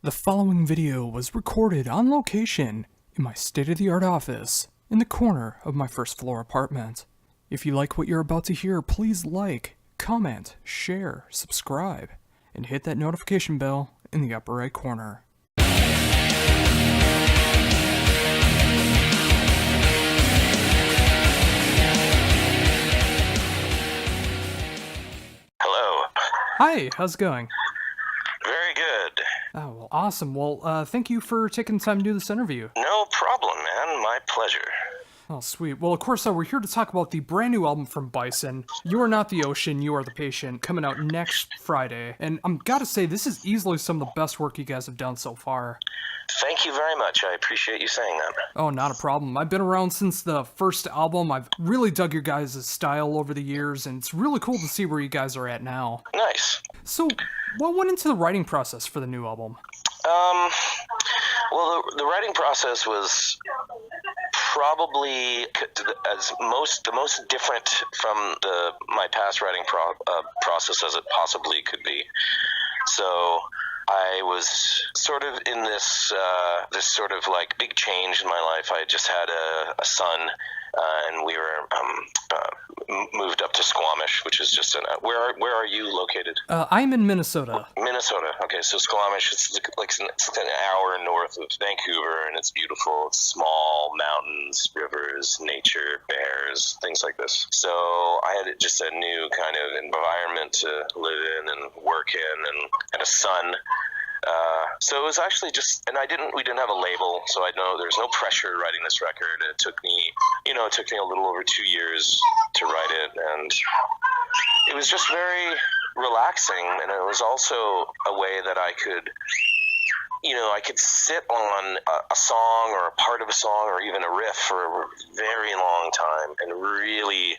The following video was recorded on location in my state-of-the-art office in the corner of my first floor apartment. If you like what you're about to hear, please like, comment, share, subscribe, and hit that notification bell in the upper right corner. Hello. Hi, how's it going? Very good. Oh, well, awesome. Well, thank you for taking the time to do this interview. No problem, man. My pleasure. Oh, sweet. Well, of course, we're here to talk about the brand new album from Bison, You Are Not the Ocean, You Are the Patient, coming out next Friday. And I'm gotta say, this is easily some of the best work you guys have done so far. Thank you very much. I appreciate you saying that. Oh, not a problem. I've been around since the first album. I've really dug your guys' style over the years, and it's really cool to see where you guys are at now. Nice. So, what went into the writing process for the new album? Well, the writing process was probably the most different from my past writing process as it possibly could be. So I was sort of in this sort of like big change in my life. I just had a son, and we were moved up to Squamish, which is just where are you located? I'm in Minnesota. Minnesota. Okay, so Squamish, it's an hour north of Vancouver, and it's beautiful. It's small, mountains, rivers, nature, bears, things like this. So I had just a new kind of environment to live in and work in, and had a son. So it was actually just, and we didn't have a label, so I know there's no pressure writing this record. It took me a little over 2 years to write it, and it was just very relaxing, and it was also a way that I could sit on a song or a part of a song or even a riff for a very long time and really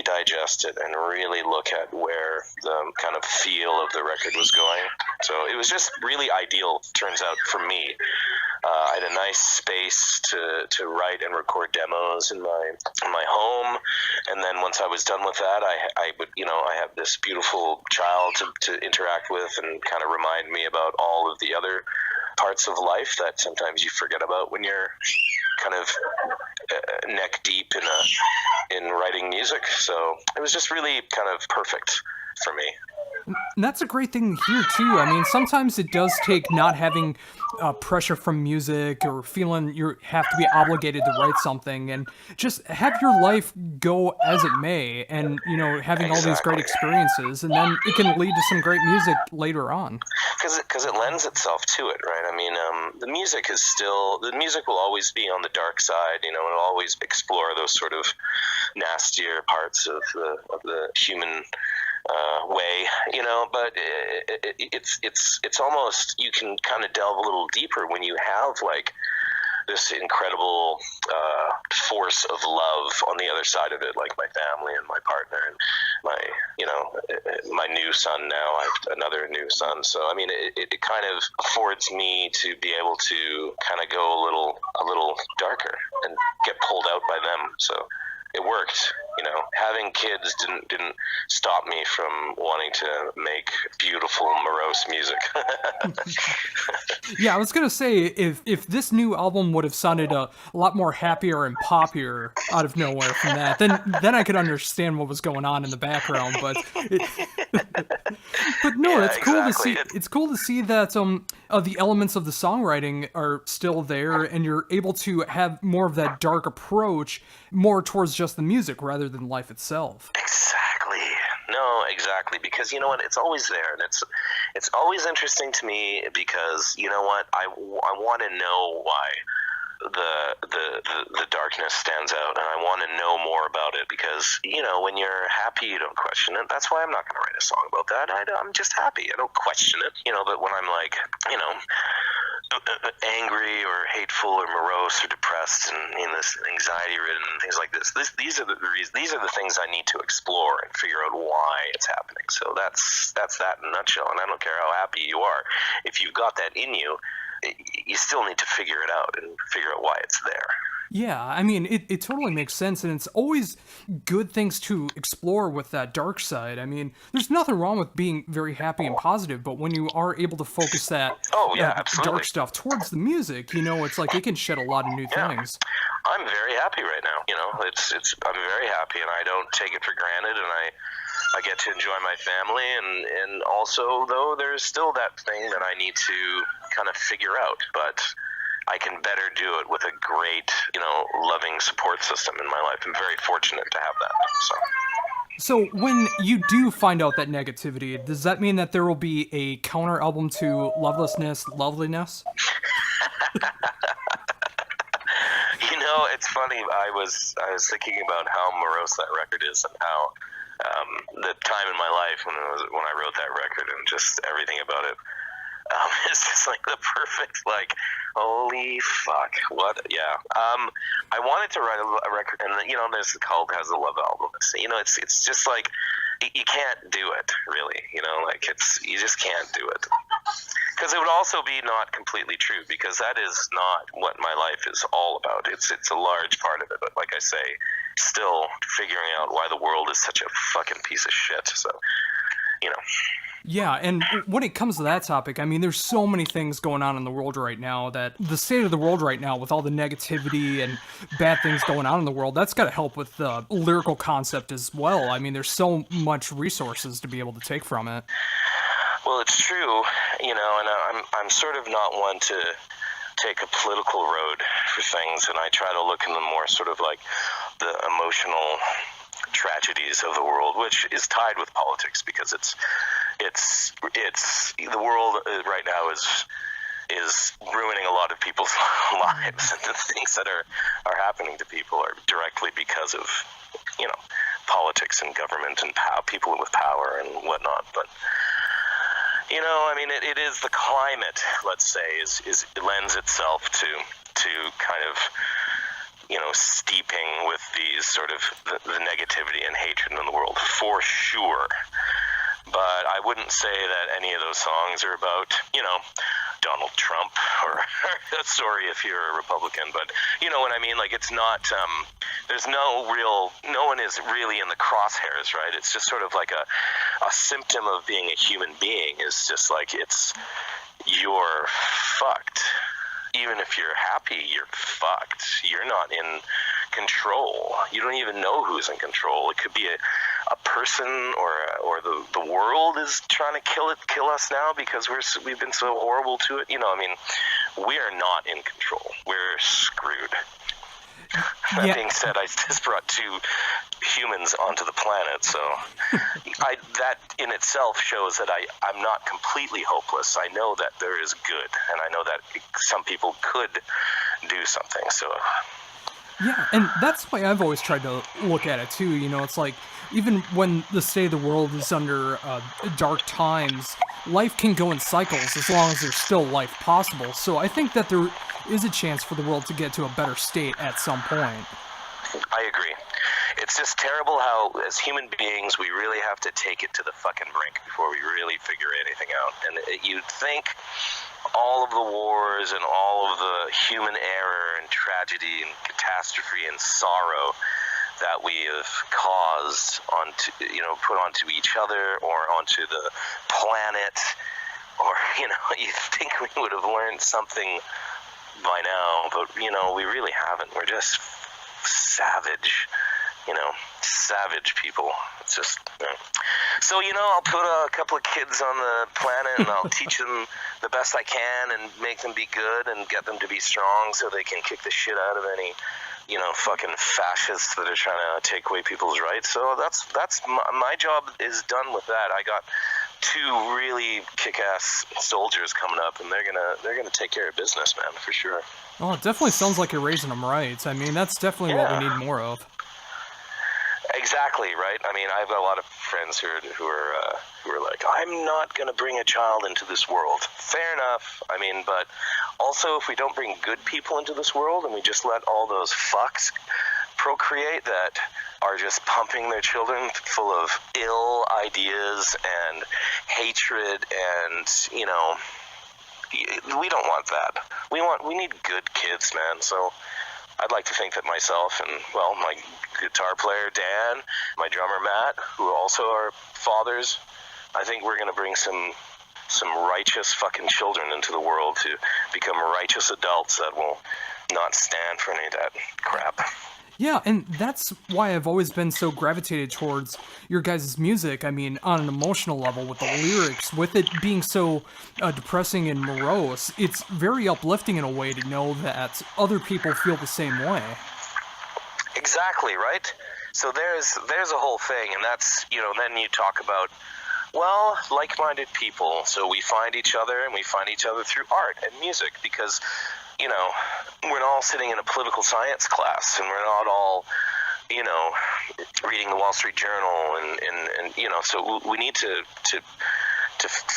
digest it and really look at where the kind of feel of the record was going. So it was just really ideal, turns out, for me. I had a nice space to write and record demos in my home, and then once I was done with that, I have this beautiful child to interact with and kind of remind me about all of the other parts of life that sometimes you forget about when you're kind of neck deep in writing music. So it was just really kind of perfect for me. And that's a great thing to hear, too. I mean, sometimes it does take not having pressure from music or feeling you have to be obligated to write something, and just have your life go as it may, and, having all these great experiences, and then it can lead to some great music later on. Because it lends itself to it, right? I mean, the music will always be on the dark side, it'll always explore those sort of nastier parts of the human way, but it's almost, you can kind of delve a little deeper when you have like this incredible force of love on the other side of it, like my family and my partner and my new son now. I have another new son, so I mean, it kind of affords me to be able to kind of go a little darker and get pulled out by them. So it worked. Having kids didn't stop me from wanting to make beautiful, morose music. Yeah, I was gonna say, if this new album would have sounded a lot more happier and poppier out of nowhere from that, then I could understand what was going on in the background. But no, yeah, it's cool exactly. to see. It's cool to see that the elements of the songwriting are still there, and you're able to have more of that dark approach, more towards just the music rather than life itself. Exactly. No, exactly. Because you know what, it's always there, and it's always interesting to me because you know what, I want to know why the darkness stands out, and I want to know more about it because when you're happy, you don't question it. That's why I'm not going to write a song about that. I'm just happy. I don't question it. But when I'm like angry or hateful or morose or depressed and in this anxiety ridden and things like this, these are the things I need to explore and figure out why it's happening. So that's that in a nutshell. And I don't care how happy you are, if you've got that in you, you still need to figure it out and figure out why it's there. Yeah, I mean, it totally makes sense, and it's always good things to explore with that dark side. I mean, there's nothing wrong with being very happy and positive, but when you are able to focus that Oh yeah, dark absolutely. stuff towards the music, it's like it can shed a lot of new Yeah, things. I'm very happy right now. It's I'm very happy, and I don't take it for granted, and I get to enjoy my family, and also though there's still that thing that I need to kind of figure out, but I can better do it with a great, loving support system in my life. I'm very fortunate to have that. So. So when you do find out that negativity, does that mean that there will be a counter album to Lovelessness, Loveliness? It's funny. I was thinking about how morose that record is, and how the time in my life when I wrote that record, and just everything about it. It's just like the perfect, like, holy fuck, what? Yeah. I wanted to write a record, and there's the Cult has a love album. It's just like you can't do it, really. Like you just can't do it. Because it would also be not completely true, because that is not what my life is all about. It's a large part of it, but like I say, still figuring out why the world is such a fucking piece of shit. So, you know. Yeah, and when it comes to that topic, I mean, there's so many things going on in the world right now that the state of the world right now, with all the negativity and bad things going on in the world, that's got to help with the lyrical concept as well. I mean, there's so much resources to be able to take from it. Well, it's true, and I'm sort of not one to take a political road for things, and I try to look in the more sort of like the emotional tragedies of the world, which is tied with politics, because it's the world right now is ruining a lot of people's lives, and the things that are happening to people are directly because of politics and government and people with power and whatnot. But it is the climate, let's say, it lends itself to kind of steeping with these sort of the negativity and hatred in the world, for sure. But I wouldn't say that any of those songs are about, Donald Trump, or sorry if you're a Republican, but you know what I mean? Like, it's not, there's no one is really in the crosshairs, right? It's just sort of like a symptom of being a human being, is just like, you're fucked. Even if you're happy, you're fucked. You're not in control. You don't even know who's in control. It could be a person, or the world is trying to kill us now because we've been so horrible to it. We are not in control. We're screwed. That being said, I just brought two humans onto the planet, so that in itself shows that I'm not completely hopeless. I know that there is good, and I know that some people could do something. So Yeah, and that's why I've always tried to look at it too. It's like, even when the state of the world is under dark times, life can go in cycles as long as there's still life possible. So I think that there is a chance for the world to get to a better state at some point. I agree. It's just terrible how, as human beings, we really have to take it to the fucking brink before we really figure anything out. And you'd think all of the wars and all of the human error and tragedy and catastrophe and sorrow that we have caused put onto each other or onto the planet, or you'd think we would have learned something by now, but we really haven't. We're just savage people. It's just so I'll put a couple of kids on the planet, and I'll teach them the best I can, and make them be good, and get them to be strong, so they can kick the shit out of any fucking fascists that are trying to take away people's rights. So that's my job is done with that. I got two really kick-ass soldiers coming up, and they're gonna take care of business, man, for sure. Well, it definitely sounds like you're raising them right. I mean, that's definitely what we need more of. Exactly, right? I have a lot of friends who are like, I'm not going to bring a child into this world. Fair enough. But also, if we don't bring good people into this world, and we just let all those fucks procreate that are just pumping their children full of ill ideas and hatred, and we don't want that. We need good kids, man. So I'd like to think that myself and, well, my guitar player Dan, my drummer Matt, who also are fathers, I think we're going to bring some righteous fucking children into the world to become righteous adults that will not stand for any of that crap. Yeah, and that's why I've always been so gravitated towards your guys' music. I mean, on an emotional level, with the lyrics, with it being so depressing and morose, it's very uplifting in a way to know that other people feel the same way. Exactly, right? So there's a whole thing, and that's, then you talk about, well, like-minded people. So we find each other, and we find each other through art and music, because we're not all sitting in a political science class, and we're not all, reading the Wall Street Journal, and so we need to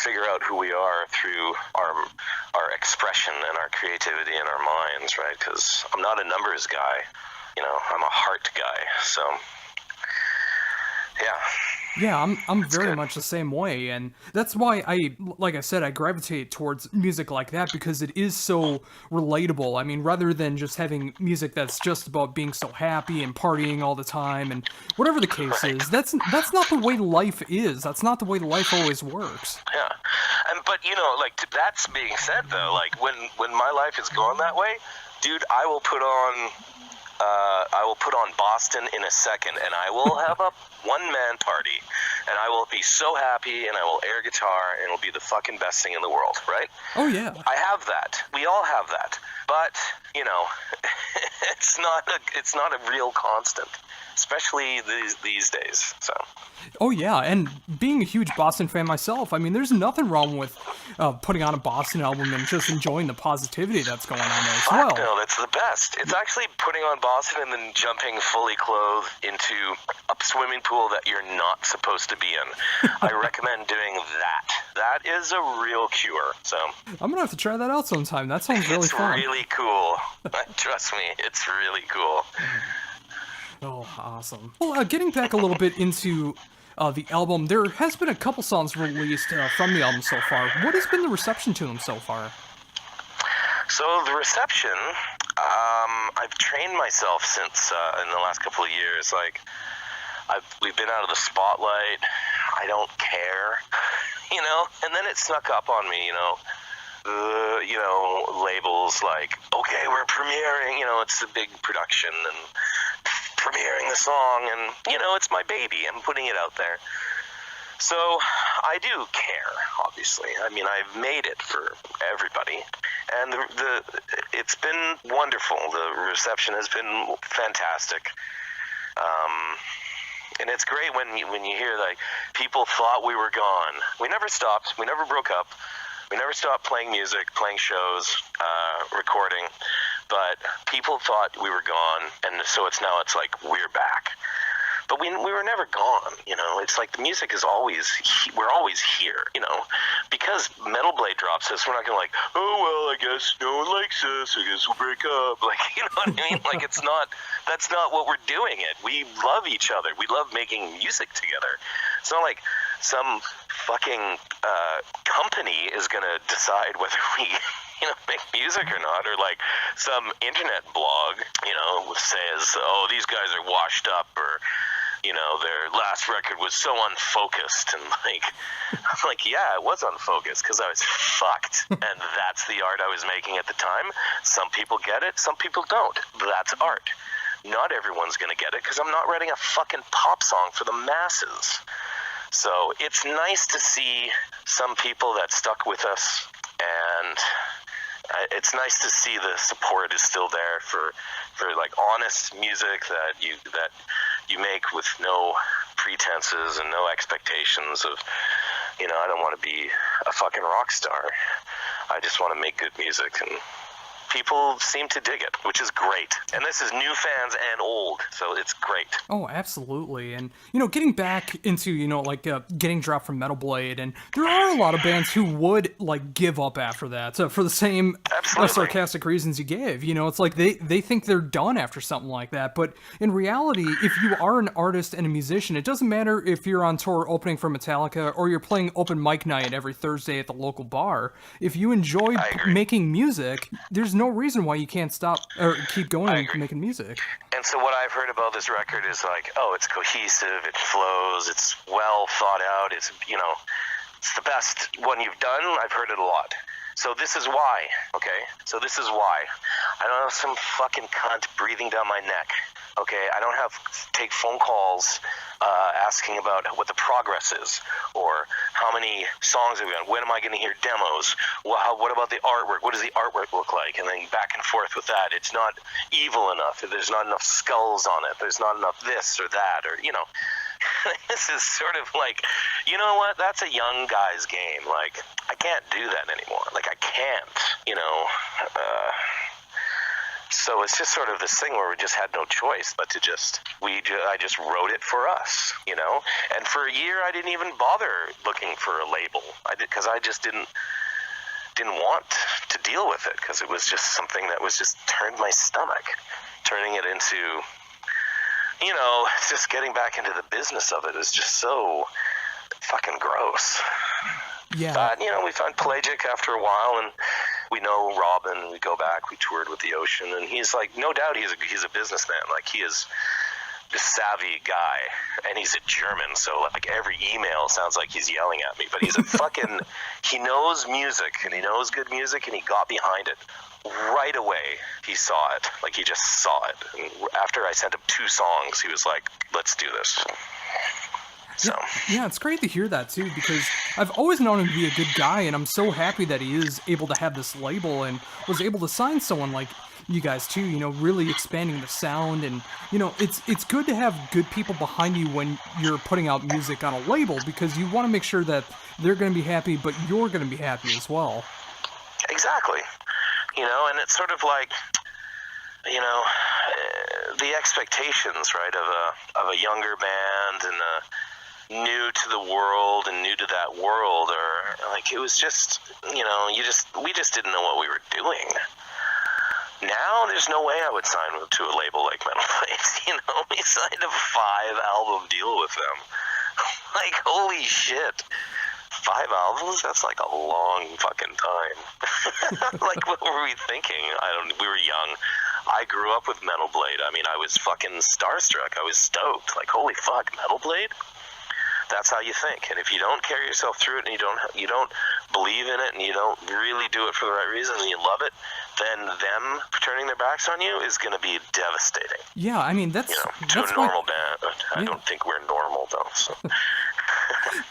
figure out who we are through our expression and our creativity and our minds, right? Because I'm not a numbers guy, I'm a heart guy, so yeah. Yeah, I'm very much the same way, and that's why like I said, I gravitate towards music like that, because it is so relatable. I mean, rather than just having music that's just about being so happy and partying all the time, and whatever the case is, that's not the way life is. That's not the way life always works. Yeah, but that's being said though, like when my life is going that way, dude, I will put on Boston in a second, and I will have a one-man party, and I will be so happy, and I will air guitar, and it'll be the fucking best thing in the world, right? Oh, yeah. I have that. We all have that. But, it's not a real constant, especially these days, so... Oh, yeah, and being a huge Boston fan myself, I mean, there's nothing wrong with putting on a Boston album and just enjoying the positivity that's going on there as well. No, that's the best. It's actually putting on Boston and then jumping fully clothed into a swimming pool that you're not supposed to be in. I recommend doing that. That is a real cure, so... I'm gonna have to try that out sometime. That sounds really fun. It's really cool. Trust me, it's really cool. Oh, awesome. Well, getting back a little bit into the album, there has been a couple songs released from the album so far. What has been the reception to them so far? So the reception, I've trained myself since in the last couple of years. Like, we've been out of the spotlight. I don't care, and then it snuck up on me, labels like, okay, we're premiering, it's a big production, and premiering the song, and it's my baby. I'm putting it out there, so I do care. Obviously, I mean, I've made it for everybody, and it's been wonderful. The reception has been fantastic, and it's great when you hear like people thought we were gone. We never stopped. We never broke up. We never stopped playing music, playing shows, recording, but people thought we were gone, and so it's like we're back. But we were never gone, It's like the music is we're always here, Because Metal Blade drops us, we're not gonna oh well, I guess no one likes us, I guess we'll break up. Like, you know what I mean? Like, that's not what we're doing it. We love each other. We love making music together. It's not like some fucking company is gonna decide whether we make music or not, or like some internet blog, says, oh, these guys are washed up, or their last record was so unfocused, and I'm like, yeah, it was unfocused because I was fucked, and that's the art I was making at the time. Some people get it, some people don't. That's art. Not everyone's gonna get it because I'm not writing a fucking pop song for the masses. So it's nice to see some people that stuck with us, and it's nice to see the support is still there for like honest music that you make with no pretenses and no expectations of, I don't want to be a fucking rock star. I just want to make good music, and people seem to dig it, which is great. And this is new fans and old, so it's great. Oh, absolutely. And, getting back into, getting dropped from Metal Blade, and there are a lot of bands who would, give up after that, for the same sarcastic reasons you gave. It's like they think they're done after something like that. But in reality, if you are an artist and a musician, it doesn't matter if you're on tour opening for Metallica or you're playing open mic night every Thursday at the local bar. If you enjoy making music, there's no no reason why you can't stop or keep going and making music. And so what I've heard about this record is like, oh, it's cohesive, it flows, it's well thought out, it's, you know, it's the best one you've done. I've heard it a lot. So this is why, okay? So this is why. I don't have some fucking cunt breathing down my neck, okay? I don't have take phone calls asking about what the progress is or how many songs have we done. When am I going to hear demos? Well, what about the artwork? What does the artwork look like? And then back and forth with that. It's not evil enough. There's not enough skulls on it. There's not enough this or that or, you know. This is sort of like, you know what? That's a young guy's game. Like, I can't do that anymore. Like, I can't, you know. So it's just sort of this thing where we just had no choice but to I just wrote it for us, you know. And for a year, I didn't even bother looking for a label. Because I just didn't want to deal with it because it was just something that was just turned my stomach, turning it into, you know, just getting back into the business of it is just so fucking gross. Yeah. But, you know, we found Palegic after a while, and we know Robin. We go back. We toured with the Ocean, and he's like, no doubt, he's a businessman. Like, he is this savvy guy, and he's a German, so like every email sounds like he's yelling at me. But he's a fucking, he knows music, and he knows good music, and he got behind it. Right away, he saw it. Like, he just saw it. And after I sent him 2 songs, he was like, let's do this. So. Yeah, it's great to hear that, too, because I've always known him to be a good guy, and I'm so happy that he is able to have this label and was able to sign someone like you guys, too, you know, really expanding the sound. And, you know, it's good to have good people behind you when you're putting out music on a label, because you want to make sure that they're going to be happy, but you're going to be happy as well. Exactly. You know, and it's sort of like, you know, the expectations, right, of a younger band and new to the world and new to that world, or like, it was just, you know, we just didn't know what we were doing. Now there's no way I would sign to a label like Metal Blade. You know, we signed a 5-album deal with them. Like, holy shit. 5 albums? That's like a long fucking time. Like, what were we thinking? We were young. I grew up with Metal Blade. I mean, I was fucking starstruck. I was stoked. Like, holy fuck, Metal Blade? That's how you think. And if you don't carry yourself through it, and you don't believe in it, and you don't really do it for the right reasons, and you love it, then them turning their backs on you is going to be devastating. Yeah, I mean, that's, you know, that's to a normal band. I don't think we're normal, though. So.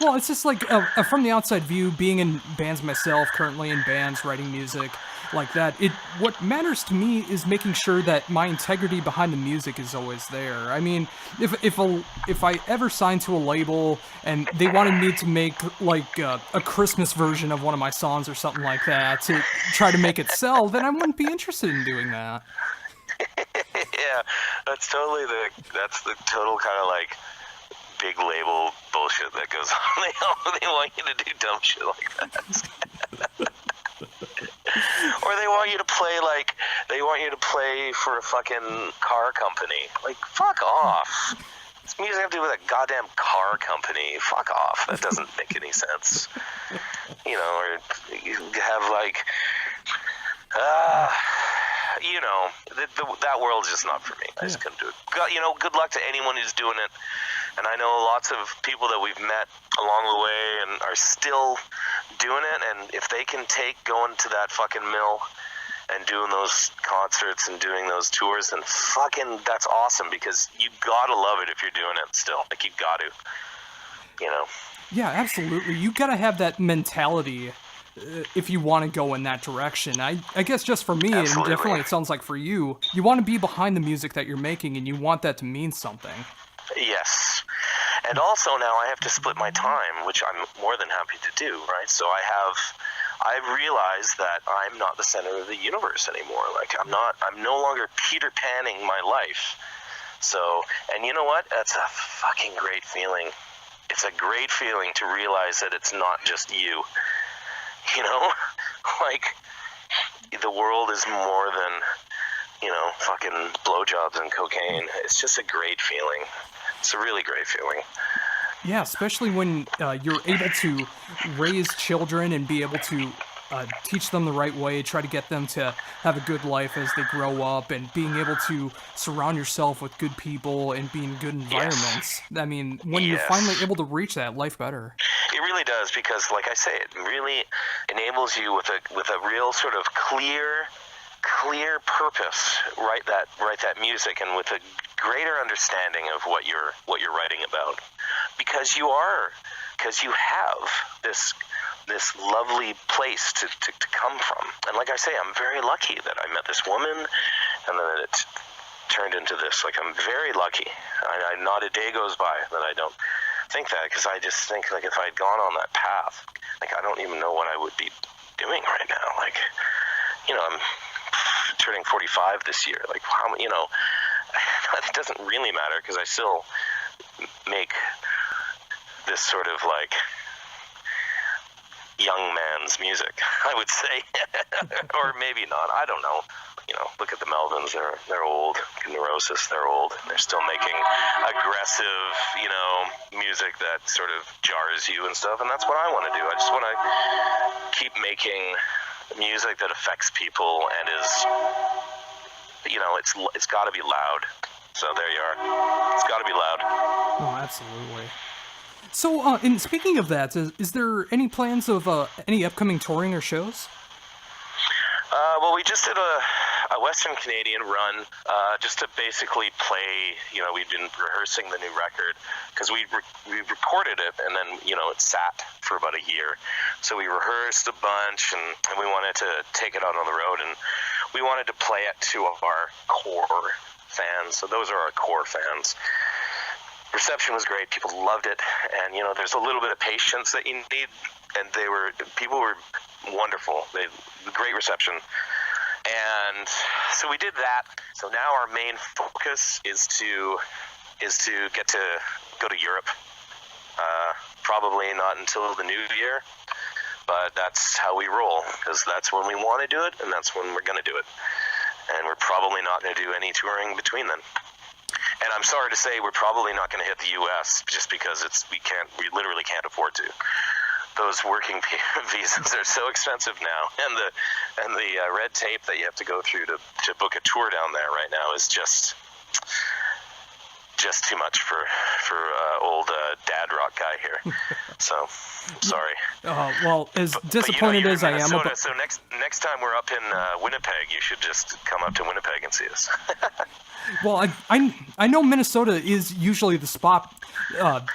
Well, it's just like, from the outside view, being in bands myself, currently in bands, writing music like that, what matters to me is making sure that my integrity behind the music is always there. I mean, if I ever signed to a label and they wanted me to make like a Christmas version of one of my songs or something like that to try to make it sell, then I wouldn't be interested in doing that. Yeah, that's the total kind of like big label bullshit that goes on. They want you to do dumb shit like that. Or they want you to play for a fucking car company. Like, fuck off. This music have to do with a goddamn car company. Fuck off. That doesn't make any sense. You know, or you have like, you know, that world is just not for me. I just couldn't do it. You know, good luck to anyone who's doing it. And I know lots of people that we've met along the way and are still doing it. And if they can take going to that fucking mill and doing those concerts and doing those tours, then fucking that's awesome, because you gotta love it if you're doing it still. Like, you got to, you know. Yeah, absolutely. You gotta have that mentality if you want to go in that direction. I guess just for me, Absolutely. And definitely it sounds like for you, you want to be behind the music that you're making, and you want that to mean something. Yes. And also now I have to split my time, which I'm more than happy to do, right? So I've realized that I'm not the center of the universe anymore. Like, I'm no longer Peter Panning my life. So, and you know what? That's a fucking great feeling. It's a great feeling to realize that it's not just you. You know? Like, the world is more than, you know, fucking blowjobs and cocaine. It's just a great feeling. It's a really great feeling. Yeah, especially when you're able to raise children and be able to teach them the right way, try to get them to have a good life as they grow up, and being able to surround yourself with good people and be in good environments. I mean, when you're finally able to reach that, life better. It really does, because, like I say, it really enables you with a real sort of clear purpose. Write that music, and with a greater understanding of what you're writing about, because you have this lovely place to come from. And like I say, I'm very lucky that I met this woman, and then it turned into this. Like, I'm very lucky. Not a day goes by that I don't think that, because I just think, like, if I'd gone on that path, like, I don't even know what I would be doing right now. Like, I'm turning 45 this year. Like, how, it doesn't really matter, because I still make this sort of, like, young man's music, I would say. Or maybe not, I don't know. Look at the Melvins, they're old. Neurosis, they're old. They're still making aggressive, music that sort of jars you and stuff, and that's what I want to do. I just want to keep making music that affects people and is, it's got to be loud. So there you are. It's got to be loud. Oh, absolutely. So, and speaking of that, is there any plans of any upcoming touring or shows? Well, we just did a Western Canadian run, just to basically play. We'd been rehearsing the new record, because we recorded it, and then it sat for about a year. So we rehearsed a bunch, and we wanted to take it out on the road, and we wanted to play it to our core fans. So those are our core fans. Reception was great. People loved it, and there's a little bit of patience that you need, and people were wonderful. Great reception, and so we did that. So now our main focus is to get to go to Europe. Probably not until the new year, but that's how we roll, because that's when we want to do it, and that's when we're going to do it. And we're probably not going to do any touring between then. And I'm sorry to say, we're probably not going to hit the U.S. just because we literally can't afford to. Those working visas are so expensive now, and the red tape that you have to go through to book a tour down there right now is just too much for old dad rock guy here. So, sorry. Well, as disappointed as I am. So next time we're up in Winnipeg, you should just come up to Winnipeg and see us. Well, I know Minnesota is usually the spot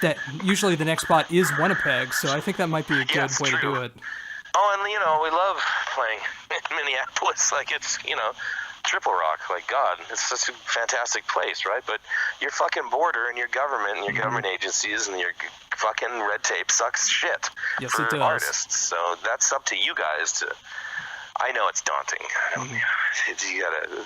that usually the next spot is Winnipeg, so I think that might be a good way to do it. Oh, and we love playing in Minneapolis. Like, it's triple rock. Like, God, it's such a fantastic place, right? But your fucking border and your government and your government agencies and your fucking red tape sucks shit for artists. So that's up to you guys to. I know it's daunting.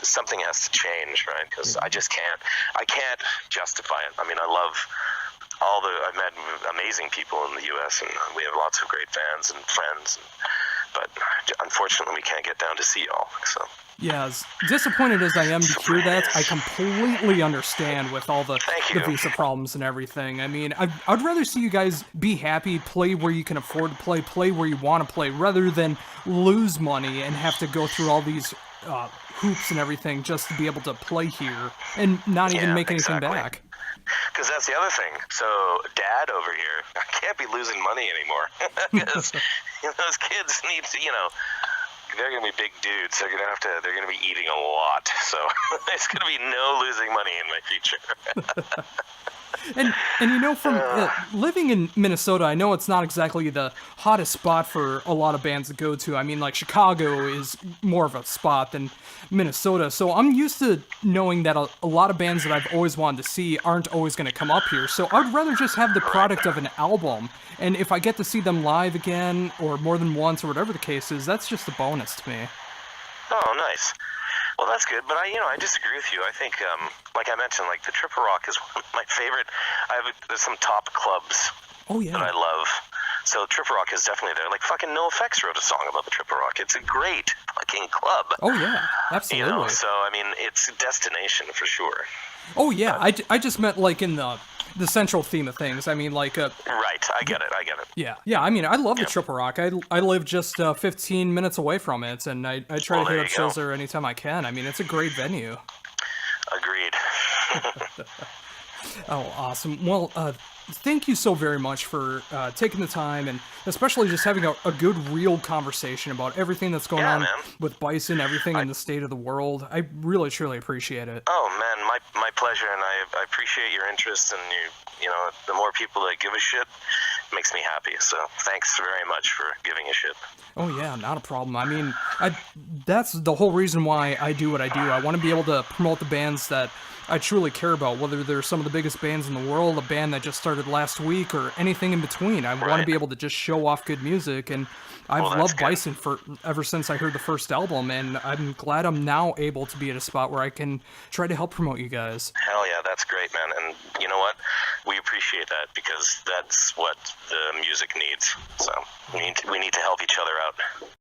Something has to change, right? Because I just can't. I can't justify it. I mean, I've met amazing people in the U.S. and we have lots of great fans and friends, but unfortunately we can't get down to see y'all. So. Yeah, as disappointed as I am to hear that, I completely understand with all the visa problems and everything. I mean, I'd rather see you guys be happy, play where you can afford to play where you want to play, rather than lose money and have to go through all these hoops and everything just to be able to play here and not even make anything back. Because that's the other thing. So, Dad over here, I can't be losing money anymore. Because those kids need to, they're going to be big dudes. They're going to be eating a lot. So, there's going to be no losing money in my future. And from living in Minnesota, I know it's not exactly the hottest spot for a lot of bands to go to. I mean, like, Chicago is more of a spot than Minnesota. So I'm used to knowing that a lot of bands that I've always wanted to see aren't always going to come up here. So I'd rather just have the product of an album. And if I get to see them live again, or more than once, or whatever the case is, that's just a bonus to me. Oh, nice. Well, that's good, but I disagree with you. I think, like I mentioned, like the triple rock is one of my favorite. There's some top clubs that I love. So triple rock is definitely there. Like fucking NoFX wrote a song about the triple rock. It's a great fucking club. Oh yeah, absolutely. So I mean, it's a destination for sure. Oh yeah, I just meant like in the the central theme of things. I mean, like, Right, I get it. yeah. I mean, I love the Triple Rock. I live just 15 minutes away from it, and I try to hit up shows there anytime I can. I mean, it's a great venue. Agreed. Oh, awesome. Well, thank you so very much for taking the time, and especially just having a good, real conversation about everything that's going on with Bison, everything in the state of the world. I really, truly appreciate it. Oh, man, my pleasure, and I appreciate your interest, and you know, the more people that give a shit makes me happy, so thanks very much for giving a shit. Oh, yeah, not a problem. I mean, that's the whole reason why I do what I do. I want to be able to promote the bands that I truly care about, whether they're some of the biggest bands in the world, a band that just started last week, or anything in between. I want to be able to just show off good music, and I've loved Bison ever since I heard the first album, and I'm glad I'm now able to be at a spot where I can try to help promote you guys. Hell yeah, that's great, man. And you know what? We appreciate that, because that's what the music needs. So we need to help each other out.